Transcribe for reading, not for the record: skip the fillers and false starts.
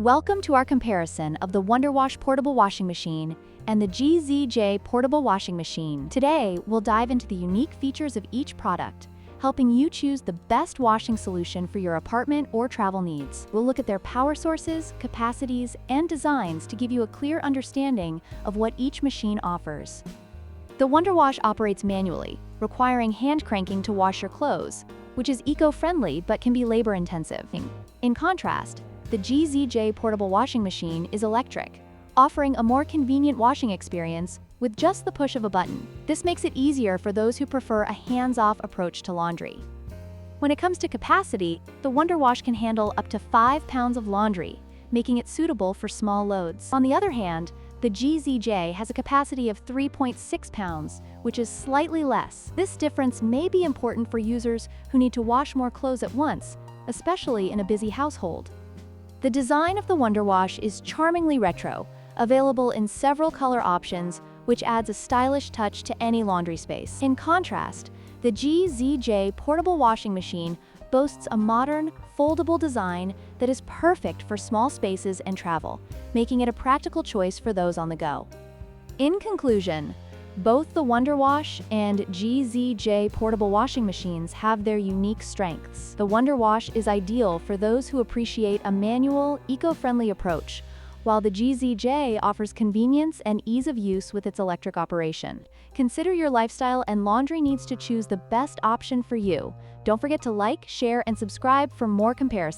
Welcome to our comparison of the WonderWash Portable Washing Machine and the GZJ Portable Washing Machine. Today, we'll dive into the unique features of each product, helping you choose the best washing solution for your apartment or travel needs. We'll look at their power sources, capacities, and designs to give you a clear understanding of what each machine offers. The WonderWash operates manually, requiring hand cranking to wash your clothes, which is eco-friendly but can be labor-intensive. In contrast, the GZJ Portable Washing Machine is electric, offering a more convenient washing experience with just the push of a button. This makes it easier for those who prefer a hands-off approach to laundry. When it comes to capacity, the WonderWash can handle up to 5 pounds of laundry, making it suitable for small loads. On the other hand, the GZJ has a capacity of 3.6 pounds, which is slightly less. This difference may be important for users who need to wash more clothes at once, especially in a busy household. The design of the WonderWash is charmingly retro, available in several color options, which adds a stylish touch to any laundry space. In contrast, the GZJ Portable Washing Machine boasts a modern, foldable design that is perfect for small spaces and travel, making it a practical choice for those on the go. In conclusion, both the WonderWash and GZJ Portable Washing Machines have their unique strengths. The WonderWash is ideal for those who appreciate a manual, eco-friendly approach, while the GZJ offers convenience and ease of use with its electric operation. Consider your lifestyle and laundry needs to choose the best option for you. Don't forget to like, share, and subscribe for more comparisons.